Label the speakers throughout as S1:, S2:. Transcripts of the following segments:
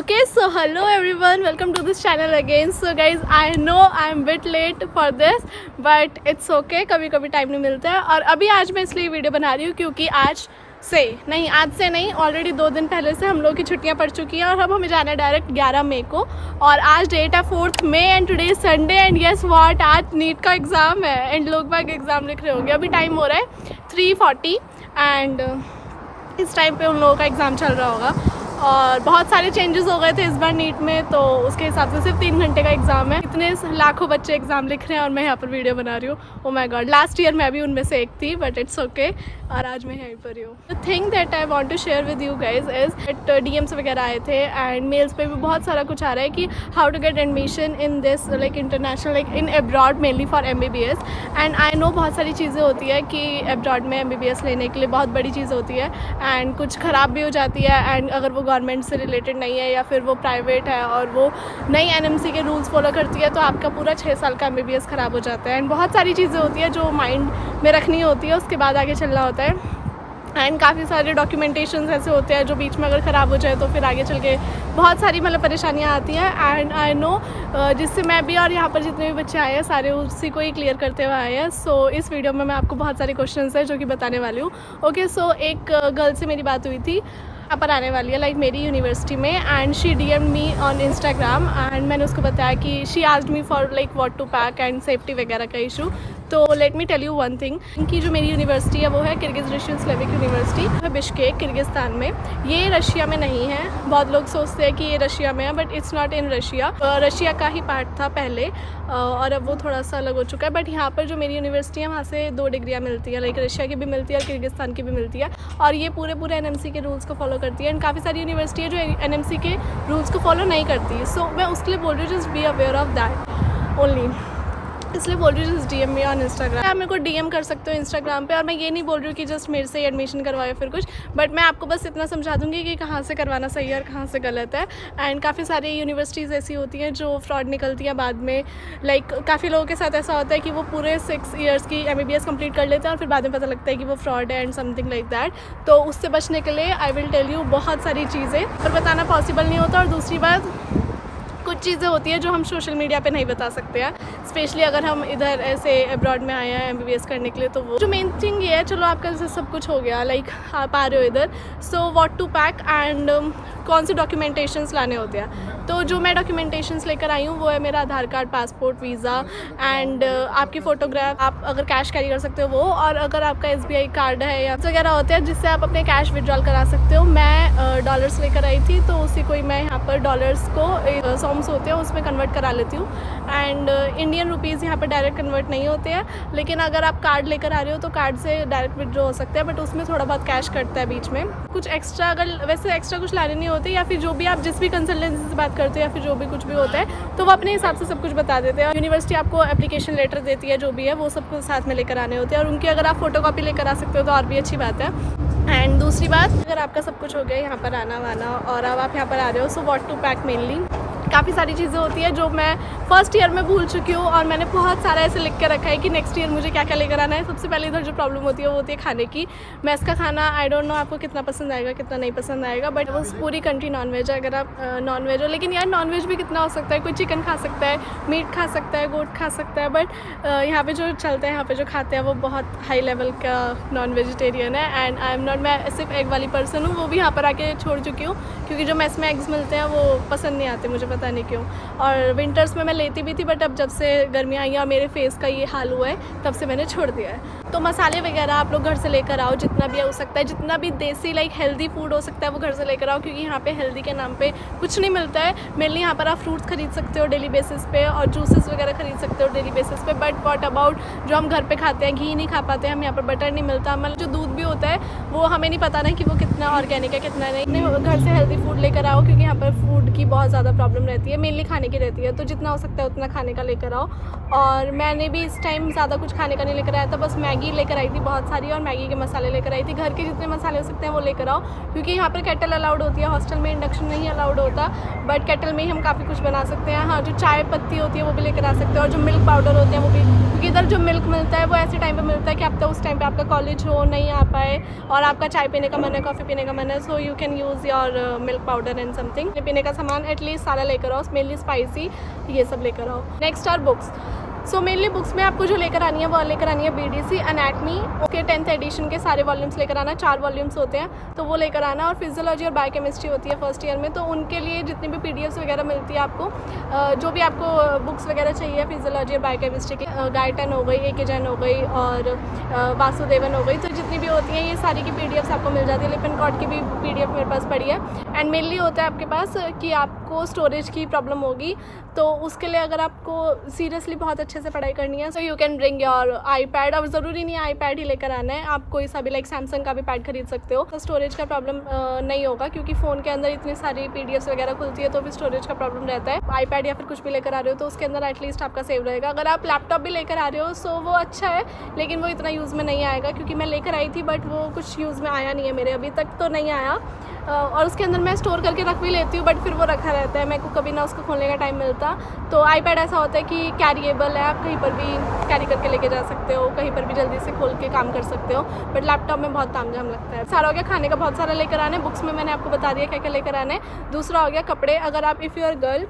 S1: Okay, so hello everyone, welcome to this channel again. So guys, I know I am bit late for this, but it's okay, कभी कभी time नहीं मिलता है. और अभी आज मैं इसलिए वीडियो बना रही हूँ क्योंकि आज से नहीं ऑलरेडी 2 दिन पहले से हम लोग की छुट्टियाँ पड़ चुकी हैं और अब हमें जाना है डायरेक्ट 11 मई को. और आज डेट है 4 मई and today is Sunday and yes what, आज नीट का एग्ज़ाम है एंड लोग बाग एग्ज़ाम लिख रहे होंगे. अभी टाइम हो रहा है 3:40 एंड इस टाइम पे उन लोगों का एग्ज़ाम चल रहा होगा. और बहुत सारे चेंजेस हो गए थे इस बार नीट में, तो उसके हिसाब से सिर्फ 3 घंटे का एग्ज़ाम है. इतने लाखों बच्चे एग्ज़ाम लिख रहे हैं और मैं यहाँ पर वीडियो बना रही हूँ. Oh my God, last year मैं भी उनमें से एक थी, बट इट्स ओके. और आज मैं यहीं पर ही हूँ. The thing that I want to share with you guys is that DMs वगैरह आए थे एंड मेल्स पे भी बहुत सारा कुछ आ रहा है कि how to get admission in this like international like in abroad mainly for MBBS. And I know बहुत सारी चीज़ें होती है कि अब्रॉड में MBBS लेने के लिए बहुत बड़ी चीज़ होती है एंड कुछ ख़राब भी हो जाती है. एंड अगर वो गवर्नमेंट से रिलेटेड नहीं है या फिर वो प्राइवेट है और वो नई NMC के रूल्स फॉलो करती है तो आपका पूरा 6 साल का MBBS ख़राब हो जाता है. एंड बहुत सारी चीज़ें होती है जो माइंड में रखनी होती है, उसके बाद आगे चलना होता है. एंड काफ़ी सारे डॉक्यूमेंटेशन ऐसे होते हैं जो बीच में अगर ख़राब हो जाए तो फिर आगे चल के बहुत सारी मतलब परेशानियाँ आती हैं. एंड आई नो जिससे मैं भी और यहाँ पर जितने भी बच्चे आए हैं सारे उसी को ही क्लियर करते हुए आए हैं. सो इस वीडियो में मैं आपको बहुत सारे क्वेश्चंस हैं जो कि बताने वाली हूँ. ओके, सो एक गर्ल से मेरी बात हुई थी, यहाँ पर आने वाली है लाइक मेरी यूनिवर्सिटी में. And she DM'd me on Instagram and मैंने उसको बताया कि she asked me for like what to pack and safety वगैरह का इशू. तो let me tell you one thing कि जो मेरी यूनिवर्सिटी है वो है किर्गिज़ रशियन स्लेविक यूनिवर्सिटी है बिश्केक किर्गिस्तान में. ये रशिया में नहीं है. बहुत लोग सोचते हैं कि ये रशिया में है but it's not in Russia. Russia का ही पार्ट था पहले और अब वो थोड़ा सा अलग हो चुका है. बट यहाँ पर जो मेरी यूनिवर्सिटी है वहाँ से 2 डिग्रियाँ मिलती है, लाइक रशिया की भी मिलती है और किर्गिस्तान की भी मिलती है. और ये पूरे NMC के रूल्स को फॉलो करती है. एंड काफ़ी सारी यूनिवर्सिटी है जो NMC के रूल्स को फॉलो नहीं करती. सो मैं उसके लिए बोल रही हूँ just be aware of that only, इसलिए बोल रही हूँ just DM me on Instagram. आप मेरे को DM कर सकते हो इंस्टाग्राम पे. और मैं ये नहीं बोल रही हूँ कि जस्ट मेरे से ही एडमिशन करवाओ फिर कुछ, बट मैं आपको बस इतना समझा दूँगी कि कहाँ से करवाना सही है और कहाँ से गलत है. एंड काफ़ी सारी यूनिवर्सिटीज़ ऐसी होती हैं जो फ्रॉड निकलती हैं बाद में. लाइक काफ़ी लोगों के साथ ऐसा होता है कि वो पूरे 6 ईयर्स की MBBS कंप्लीट कर लेते हैं और फिर बाद में पता लगता है कि वो फ्रॉड है एंड समथिंग लाइक दैट. तो उससे बचने के लिए आई विल टेल यू बहुत सारी चीज़ें, और बताना पॉसिबल नहीं होता. और दूसरी बात, कुछ चीज़ें होती हैं जो हम सोशल मीडिया पे नहीं बता सकते हैं, स्पेशली अगर हम इधर ऐसे अब्रॉड में आए हैं MBBS करने के लिए. तो वो जो मेन थिंग ये है, चलो आपका जैसे सब कुछ हो गया लाइक आप आ रहे हो इधर, so what to pack and कौन से डॉक्यूमेंटेशंस लाने होते हैं. तो जो मैं डॉक्यूमेंटेशंस लेकर आई हूँ वो है मेरा आधार कार्ड, पासपोर्ट, वीज़ा एंड आपकी फ़ोटोग्राफ. आप अगर कैश कैरी कर सकते हो वो, और अगर आपका SBI कार्ड है या वगैरह होते हैं जिससे आप अपने कैश विड्रॉल करा सकते हो. मैं डॉलर्स लेकर आई थी तो उसी को ही मैं यहाँ पर डॉलर्स को सॉम्स होते हैं उसमें कन्वर्ट करा लेती हूँ. एंड इंडियन रुपीज़ यहाँ पर डायरेक्ट कन्वर्ट नहीं होते हैं, लेकिन अगर आप कार्ड लेकर आ रहे हो तो कार्ड से डायरेक्ट विड्रॉ हो सकता है, बट उसमें थोड़ा बहुत कैश कटता है बीच में. कुछ एक्स्ट्रा अगर वैसे एक्स्ट्रा कुछ लाने नहीं होते, या फिर जो भी आप जिस भी कंसल्टेंसी से बात करते हो या फिर जो भी कुछ भी होता है तो वो अपने हिसाब से सब कुछ बता देते हैं. यूनिवर्सिटी आपको एप्लीकेशन लेटर देती है, जो भी है वो सब कुछ साथ में लेकर आने होते हैं. और उनकी अगर आप फोटोकॉपी लेकर आ सकते हो तो और भी अच्छी बात है. एंड दूसरी बात, अगर आपका सब कुछ हो गया यहाँ पर आना वाना और अब आप यहाँ पर आ रहे हो, so what to pack mainly काफ़ी सारी चीज़ें होती है जो मैं फर्स्ट ईयर में भूल चुकी हूँ. और मैंने बहुत सारा ऐसे लिख के रखा है कि नेक्स्ट ईयर मुझे क्या क्या लेकर आना है. सबसे पहले इधर जो प्रॉब्लम होती है वो होती है खाने की. मैस का खाना आई डोंट नो आपको कितना पसंद आएगा कितना नहीं पसंद आएगा, बट वो पूरी कंट्री नॉनवेज है. अगर आप नॉनवेज हो, लेकिन यार नॉनवेज भी कितना हो सकता है, कोई चिकन खा सकता है, मीट खा सकता है, गोट खा सकता है, बट यहाँ पे जो चलता है, यहाँ पे जो खाते हैं वो बहुत हाई लेवल का नॉन वेजिटेरियन है. एंड आई एम नॉट, मैं सिर्फ एग वाली पर्सन हूँ, वो भी यहाँ पर आके छोड़ चुकी हूँ क्योंकि जो मेस में एग्स मिलते हैं वो पसंद नहीं आते मुझे, पता नहीं क्यों. और विंटर्स में मैं लेती भी थी, बट अब जब से गर्मियाँ आई और मेरे फेस का ये हाल हुआ है तब से मैंने छोड़ दिया है. तो मसाले वगैरह आप लोग घर से लेकर आओ, जितना भी हो सकता है, जितना भी देसी लाइक हेल्दी फूड हो सकता है वो घर से लेकर आओ, क्योंकि यहाँ पे हेल्दी के नाम पे कुछ नहीं मिलता है. मेनली यहाँ पर आप फ्रूट्स खरीद सकते हो डेली बेसिस पे और जूसेस वगैरह खरीद सकते हो डेली बेसिस पे. बट व्हाट अबाउट जो हम घर पे खाते हैं, घी नहीं खा पाते हम, यहाँ पर बटर नहीं मिलता, मतलब जो दूध भी होता है वो हमें नहीं पता ना कि वो कितना ऑर्गेनिक है कितना नहीं. घर से हेल्दी फूड लेकर आओ क्योंकि यहाँ पर फूड की बहुत ज़्यादा प्रॉब्लम रहती है, मेनली खाने की रहती है, तो जितना हो सकता है उतना खाने का लेकर आओ। और मैंने भी इस टाइम ज़्यादा कुछ खाने का नहीं लेकर आया था, बस मैगी लेकर आई थी बहुत सारी, और मैगी के मसाले लेकर आई थी। घर के जितने मसाले हो सकते हैं वो लेकर आओ, क्योंकि यहाँ पर केटल अलाउड होती है, हॉस्टल में इंडक्शन नहीं अलाउड होता, बट केटल में ही हम काफ़ी कुछ बना सकते हैं। हाँ, जो चाय पत्ती होती है वो भी लेकर आ सकते हैं, और जो मिल्क पाउडर होते हैं वो भी, क्योंकि इधर जो मिल्क मिलता है वो ऐसे टाइम पर मिलता है कि आप तो उस टाइम पर आपका कॉलेज हो, नहीं आ पाए और आपका चाय पीने का मन है, कॉफ़ी पीने का मन है, so you can use your milk powder and something. पीने का सामान एटलीस्ट सारा लेकर आओ, मेनली स्पाइसी ये सब लेकर आओ। Next are books. So mainly books में आपको जो लेकर आनी है वो लेकर आनी है BDC एनाटमी के 10th एडिशन के सारे वॉल्यूम्स लेकर आना, 4 वॉल्यूम्स होते हैं तो वो लेकर आना। और फिजियोलॉजी और बायोकेमिस्ट्री होती है फर्स्ट ईयर में, तो उनके लिए जितनी भी PDFs वगैरह मिलती है आपको, जो भी आपको बुक्स वगैरह चाहिए फिजियोलॉजी और बायोकेमिस्ट्री की, गायटन हो गई, AK जैन हो गई और वासुदेवन हो गई, तो जितनी भी होती हैं ये सारी की PDFs आपको मिल जाती है। लिपिनकॉट की भी PDF मेरे पास पड़ी है। एंड मेनली होता है आपके पास कि आपको स्टोरेज की प्रॉब्लम होगी, तो उसके लिए अगर आपको सीरियसली बहुत अच्छे से पढ़ाई करनी है, so you can bring your iPad। अब ज़रूरी नहीं है iPad ही लेकर आना है, आप कोई सा भी लाइक सैमसंग का भी पैड खरीद सकते हो, तो स्टोरेज का प्रॉब्लम नहीं होगा, क्योंकि फ़ोन के अंदर इतनी सारी PDFs वगैरह खुलती है तो भी स्टोरेज का प्रॉब्लम रहता है। iPad या फिर कुछ भी लेकर आ रहे हो तो उसके अंदर एटलीस्ट आपका सेव रहेगा। अगर आप लैपटॉप भी लेकर आ रहे हो सो वो अच्छा है, लेकिन वो इतना यूज़ में नहीं आएगा, क्योंकि मैं लेकर आई थी बट वो कुछ यूज़ में आया नहीं है मेरे, अभी तक तो नहीं आया। और उसके अंदर मैं स्टोर करके रख भी लेती हूँ, बट फिर वो रखा रहता है, मेरे को कभी ना उसको खोलने का टाइम मिलता। तो iPad ऐसा होता है कि कैरिएबल है, आप कहीं पर भी कैरी करके लेके जा सकते हो, कहीं पर भी जल्दी से खोल के काम कर सकते हो, बट लैपटॉप में बहुत तामझाम लगता है। सारा हो गया खाने का, बहुत सारा लेकर आना है। बुक्स में मैंने आपको बता दिया क्या क्या लेकर आना है। दूसरा हो गया कपड़े। अगर आप इफ़ यू आर गर्ल,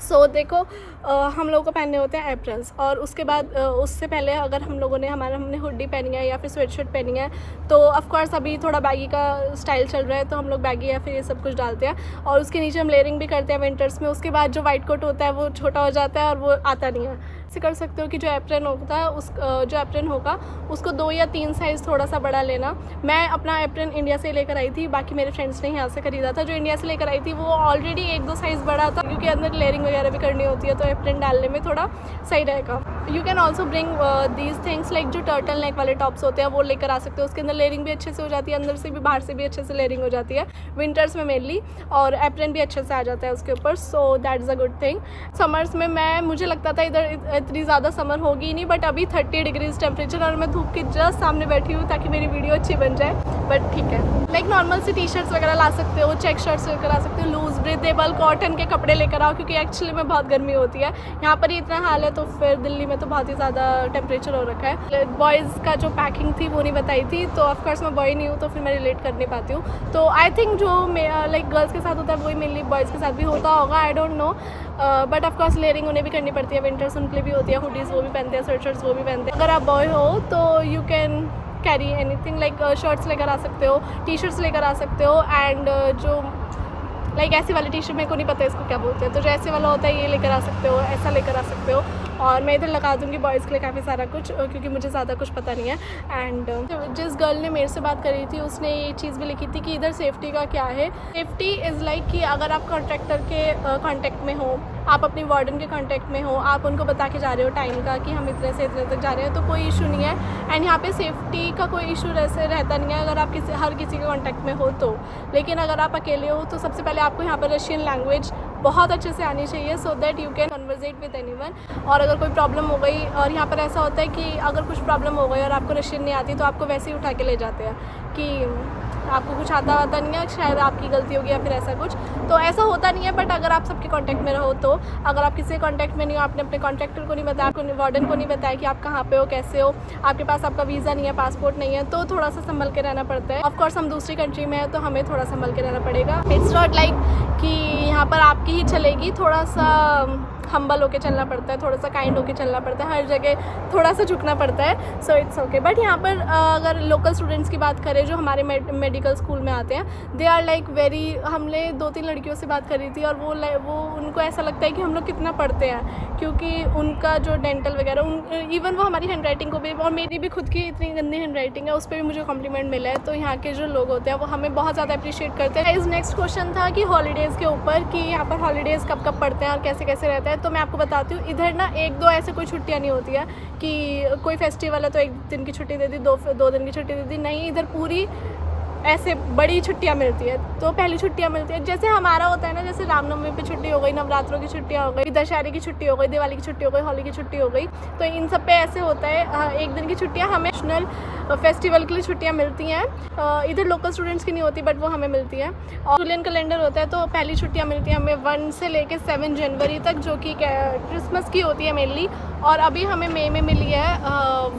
S1: सो देखो हम लोगों को पहनने होते हैं एप्रन्स, और उसके बाद उससे पहले अगर हम लोगों ने हमने हुडी पहनी है या फिर स्वेटशर्ट पहनी है, तो ऑफ कोर्स अभी थोड़ा बैगी का स्टाइल चल रहा है, तो हम लोग बैगी या फिर ये सब कुछ डालते हैं, और उसके नीचे हम लेयरिंग भी करते हैं विंटर्स में। उसके बाद जो वाइट कोट होता है वो छोटा हो जाता है और वो आता नहीं है। ऐसे कर सकते हो कि जो एप्रन होता है जो एप्रन होगा उसको 2 या 3 साइज़ थोड़ा सा बड़ा लेना। मैं अपना एप्रन इंडिया से लेकर आई थी, बाकी मेरे फ्रेंड्स ने यहाँ से ख़रीदा था। जो इंडिया से लेकर आई थी वो ऑलरेडी 1-2 साइज़ बड़ा था, क्योंकि अंदर लेयरिंग वगैरह भी करनी होती है, तो एप्रन डालने में थोड़ा सही रहेगा। You can also bring these things like जो टर्टल नेक वाले टॉप्स होते हैं वो लेकर आ सकते हो। उसके अंदर लेयरिंग भी अच्छे से हो जाती है, अंदर से भी बाहर से भी अच्छे से लेयरिंग हो जाती है विंटर्स में मेनली, और एप्रन भी अच्छे से आ जाता है उसके ऊपर, so that is a good thing. Summers में मुझे लगता था इधर इतनी ज़्यादा समर होगी ही नहीं, बट अभी 30 डिग्रीज टेम्परेचर, और मैं धूप के जस्ट सामने बैठी हूँ ताकि मेरी वीडियो अच्छी बन जाए, बट ठीक है। लाइक नॉर्मल सी टी-शर्ट्स वगैरह ला सकते हो, चेक शर्ट्स लेकर आ सकते हो, लूज ब्रीदेबल कॉटन के कपड़े लेकर आओ, क्योंकि एक्चुअली में बहुत गर्मी होती है यहाँ पर ही इतना हाल है, तो फिर दिल्ली में तो बहुत ही ज़्यादा टेम्परेचर हो रखा है। बॉयज़ का जो पैकिंग थी वो नहीं बताई थी, तो ऑफकोर्स मैं बॉय नहीं हूँ तो फिर मैं रिलेट कर नहीं पाती हूँ। तो आई थिंक जो लाइक गर्ल्स के साथ होता है वही मेनली बॉयज़ के साथ भी होता होगा, I don't know, but of course layering उन्हें भी करनी पड़ती है, विंटर्स उनके लिए भी होती है, हुडीज़ वो भी पहनते हैं, स्वेटशर्ट्स वो भी पहनते हैं। अगर आप बॉय हो तो you can carry anything, like shirts लेकर आ सकते हो, टी-शर्ट्स लेकर आ सकते हो, एंड जो लाइक ऐसे वाली टी-शर्ट मेरे को नहीं पता इसको क्या बोलते हैं, तो जो ऐसे वाला होता है ये लेकर आ सकते हो, ऐसा लेकर आ सकते हो। और मैं इधर लगा दूँगी बॉयज़ के लिए काफ़ी सारा कुछ, क्योंकि मुझे ज़्यादा कुछ पता नहीं है। एंड जिस गर्ल ने मेरे से बात करी थी उसने ये चीज़ भी लिखी थी कि इधर सेफ्टी का क्या है। सेफ्टी इज़ लाइक कि अगर आप कॉन्ट्रैक्टर के कॉन्टैक्ट में हो, आप अपनी वार्डन के कॉन्टैक्ट में हो, आप उनको बता के जा रहे हो टाइम का कि हम इतने से इतने तक जा रहे हैं, तो कोई इशू नहीं है। एंड यहाँ पे सेफ्टी का कोई इशू वैसे रहता नहीं है अगर आप हर किसी के कॉन्टैक्ट में हो तो। लेकिन अगर आप अकेले हो तो सबसे पहले आपको यहाँ पर रशियन लैंग्वेज बहुत अच्छे से आनी चाहिए, so that you can conversate with anyone. और अगर कोई प्रॉब्लम हो गई, और यहाँ पर ऐसा होता है कि अगर कुछ प्रॉब्लम हो गई और आपको रशियन नहीं आती तो आपको वैसे ही उठा के ले जाते हैं कि आपको कुछ आता नहीं है, शायद आपकी गलती होगी या फिर ऐसा कुछ, तो ऐसा होता नहीं है। बट अगर आप सबके कांटेक्ट में रहो, तो अगर आप किसी कांटेक्ट में नहीं हो, आपने अपने कॉन्ट्रैक्टर को नहीं बताया, आपको वार्डन को नहीं बताया कि आप कहाँ पे हो, कैसे हो, आपके पास आपका वीज़ा नहीं है, पासपोर्ट नहीं है, तो थोड़ा सा संभल के रहना पड़ता है। ऑफकोर्स हम दूसरी कंट्री में हैं तो हमें थोड़ा संभल के रहना पड़ेगा। इट्स नॉट लाइक कि यहाँ पर आपकी ही चलेगी, थोड़ा सा हम्बल होके चलना पड़ता है, थोड़ा सा काइंड होके चलना पड़ता है, हर जगह थोड़ा सा झुकना पड़ता है, सो इट्स ओके। बट यहाँ पर अगर लोकल स्टूडेंट्स की बात करें जो हमारे मेडिकल स्कूल में आते हैं, दे आर लाइक वेरी, हमने 2-3 लड़कियों से बात करी थी और वो उनको ऐसा लगता है कि हम लोग कितना पढ़ते हैं, क्योंकि उनका जो डेंटल वगैरह इवन वो हमारी हैंड राइटिंग को भी, और मेरी भी खुद की इतनी गंदी हैंड राइटिंग है उस पर भी मुझे कॉम्प्लीमेंट मिला है। तो यहाँ के जो लोग होते हैं वो हमें बहुत ज़्यादा अप्रिशिएट करते हैं। इस नेक्स्ट क्वेश्चन था कि हॉलीडेज़ के ऊपर कि यहाँ पर हॉलीडेज़ कब कब पढ़ते हैं और कैसे कैसे रहता है, तो मैं आपको बताती हूँ। इधर ना 1-2 ऐसे कोई छुट्टियाँ नहीं होती है कि कोई फेस्टिवल है तो 1 दिन की छुट्टी दे दी, 2 दिन की छुट्टी दे दी, नहीं, इधर पूरी ऐसे बड़ी छुट्टियां मिलती है। तो पहली छुट्टियां मिलती है जैसे हमारा होता है ना, जैसे रामनवमी पे छुट्टी हो गई, नवरात्रों की छुट्टियां हो गई, दशहरे की छुट्टी हो गई, दिवाली की छुट्टी हो गई, होली की छुट्टी हो गई। तो इन सब पे ऐसे होता है एक दिन की छुट्टियां हमें नेशनल फेस्टिवल के लिए छुट्टियां मिलती हैं। इधर लोकल स्टूडेंट्स की नहीं होती बट वो हमें मिलती है। और जूलियन कैलेंडर होता है तो पहली छुट्टियां मिलती हैं हमें 1 से लेकर 7 जनवरी तक, जो कि क्रिसमस की होती है मेनली। और अभी हमें मई में मिली है,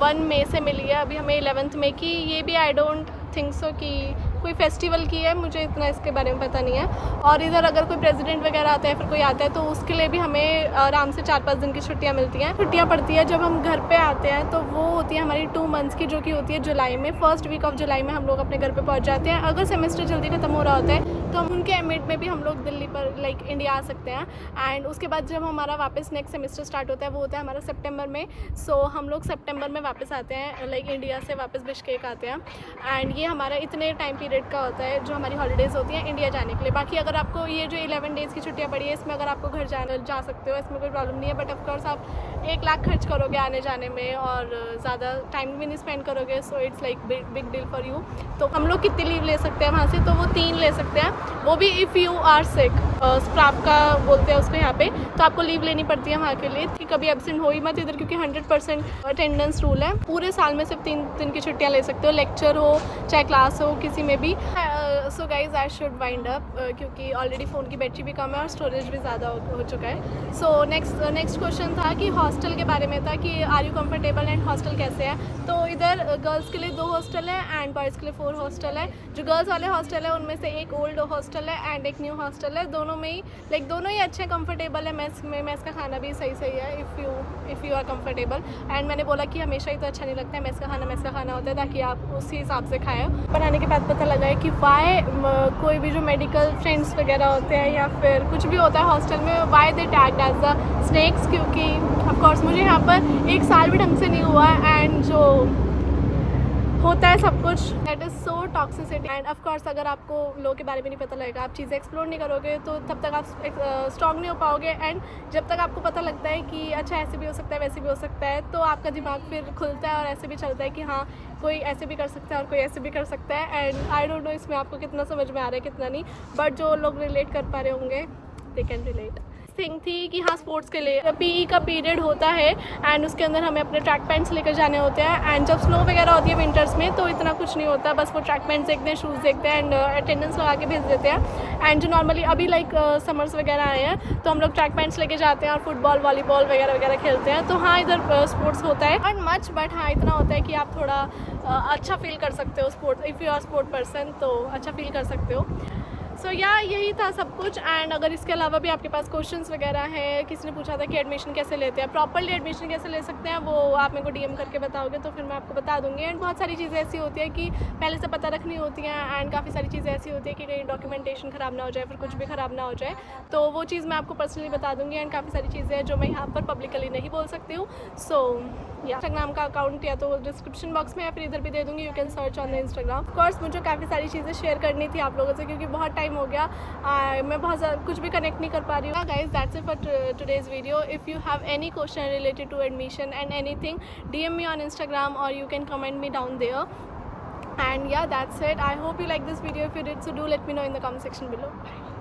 S1: 1 मई से मिली है अभी हमें 11 मई की। ये भी आई डोंट थिंक सो कि कोई फेस्टिवल की है, मुझे इतना इसके बारे में पता नहीं है। और इधर अगर कोई प्रेसिडेंट वगैरह आता है, फिर कोई आता है, तो उसके लिए भी हमें आराम से 4-5 दिन की छुट्टियां मिलती हैं। छुट्टियां पड़ती है जब हम घर पे आते हैं, तो वो होती है हमारी 2 मंथ्स की, जो कि होती है जुलाई में। फर्स्ट वीक ऑफ जुलाई में हम लोग अपने घर पे पहुंच जाते हैं। अगर सेमेस्टर जल्दी ख़त्म हो रहा होता है तो हम उनके एमिड में भी हम लोग दिल्ली पर लाइक इंडिया आ सकते हैं। एंड उसके बाद जब हमारा वापस नेक्स्ट सेमेस्टर स्टार्ट होता है, वो होता है हमारा सितंबर में। सो हम लोग सितंबर में वापस आते हैं, लाइक इंडिया से वापस बिश्केक आते हैं। एंड ये हमारा इतने टाइम पीरियड का होता है जो हमारी हॉलीडेज़ होती हैं इंडिया जाने के लिए। बाकी अगर आपको ये जो 11 डेज़ की छुट्टियाँ पड़ी है, इसमें अगर आपको घर जा सकते हो, इसमें कोई प्रॉब्लम नहीं है। बट ऑफकोर्स आप 1 लाख खर्च करोगे आने जाने में और ज़्यादा टाइम भी नहीं स्पेंड करोगे, so it's like big deal for you. तो हम लोग कितनी लीव ले सकते हैं वहाँ से, तो वो 3 ले सकते हैं, वो भी if you are sick. Staff का बोलते हैं उसको यहाँ पे, तो आपको लीव लेनी पड़ती है वहाँ के लिए कि कभी एब्सेंट हो ही मत इधर, क्योंकि 100% अटेंडेंस रूल है। पूरे साल में सिर्फ 3 दिन की छुट्टियाँ ले सकते हो, लेक्चर हो चाहे क्लास हो, किसी में भी। So guys I should wind up, क्योंकि ऑलरेडी फ़ोन की बैटरी भी कम है और स्टोरेज भी ज़्यादा हो चुका है। सो नेक्स्ट क्वेश्चन था कि हॉस्टल के बारे में था कि are you comfortable and hostel कैसे है। तो इधर गर्ल्स के लिए 2 हॉस्टल है एंड बॉयज़ के लिए 4 हॉस्टल है। जो गर्ल्स वाले हॉस्टल है उनमें से एक ओल्ड हॉस्टल है एंड एक न्यू हॉस्टल है। दोनों में ही लाइक दोनों ही अच्छे कंफर्टेबल है। मेस का खाना भी सही है if you are comfortable. And मैंने बोला कि हमेशा ही तो अच्छा नहीं लगता है मेस का खाना होता है, ताकि आप उसी हिसाब से खाएं। बनाने के बाद पता लगा है कि वाई कोई भी जो मेडिकल फ्रेंड्स वगैरह होते हैं या फिर कुछ भी होता है हॉस्टल में, why they tagged as the snacks, क्योंकि ऑफकोर्स मुझे यहाँ पर 1 साल भी ढंग से नहीं हुआ एंड जो होता है सब कुछ that is so toxicity. And of course अगर आपको लोगों के बारे में नहीं पता लगेगा, आप चीज़ें एक्सप्लोर नहीं करोगे, तो तब तक आप स्ट्रॉन्ग नहीं हो पाओगे। एंड जब तक आपको पता लगता है कि अच्छा ऐसे भी हो सकता है वैसे भी हो सकता है, तो आपका दिमाग फिर खुलता है और ऐसे भी चलता है कि हाँ कोई ऐसे भी कर सकता है और कोई ऐसे भी कर सकता है। एंड आई डोंट नो इसमें आपको कितना समझ में आ रहा है कितना नहीं, बट जो लोग रिलेट कर पा रहे होंगे दे कैन रिलेट। थिंग थी कि हाँ स्पोर्ट्स के लिए पीई का पीरियड होता है एंड उसके अंदर हमें अपने ट्रैक पैंट्स लेकर जाने होते हैं। एंड जब स्नो वगैरह होती है विंटर्स में तो इतना कुछ नहीं होता, बस वो ट्रैक पैंट्स देखते हैं, शूज़ देखते हैं एंड अटेंडेंस लगा के भेज देते हैं। एंड जो नॉर्मली अभी लाइक समर्स वगैरह आए हैं तो हम लोग ट्रैक पैंट्स लेके जाते हैं और फुटबॉल वॉलीबॉल वगैरह खेलते हैं। तो हाँ इधर स्पोर्ट्स होता है नॉट मच, बट हाँ इतना होता है कि आप थोड़ा अच्छा फील कर सकते हो sports, if you are sport person तो अच्छा फील कर सकते हो। सो यही था सब कुछ। एंड अगर इसके अलावा भी आपके पास क्वेश्चंस वगैरह हैं, किसी ने पूछा था कि एडमिशन कैसे लेते हैं, प्रॉपरली एडमिशन कैसे ले सकते हैं, वो आप मेरे को डीएम करके बताओगे तो फिर मैं आपको बता दूंगी। एंड बहुत सारी चीज़ें ऐसी होती है कि पहले से पता रखनी होती हैं एंड काफ़ी सारी चीज़ें ऐसी होती है कि कहीं डॉक्यूमेंटेशन ख़राब ना हो जाए, फिर कुछ भी ख़राब ना हो जाए, तो वो चीज़ मैं आपको पर्सनली बता दूँगी। एंड काफ़ी सारी चीज़ें हैं जो मैं यहाँ पर पब्लिकली नहीं बोल सकती हूँ। सो इंस्टाग्राम का अकाउंट या तो डिस्क्रिप्शन बॉक्स में या फिर इधर भी दे दूँगी, you can search on the Instagram. Of course मुझे काफ़ी सारी चीज़ें शेयर करनी थी आप लोगों से, क्योंकि बहुत टाइम हो गया, मैं बहुत ज़्यादा कुछ भी कनेक्ट नहीं कर पा रही हूँ। Guys that's it for today's video. If you have any question related to admission and anything, DM me on Instagram or you can comment me down there. And yeah, that's it. I hope you like this video. If you did, so do let me know in the comment section below. Bye.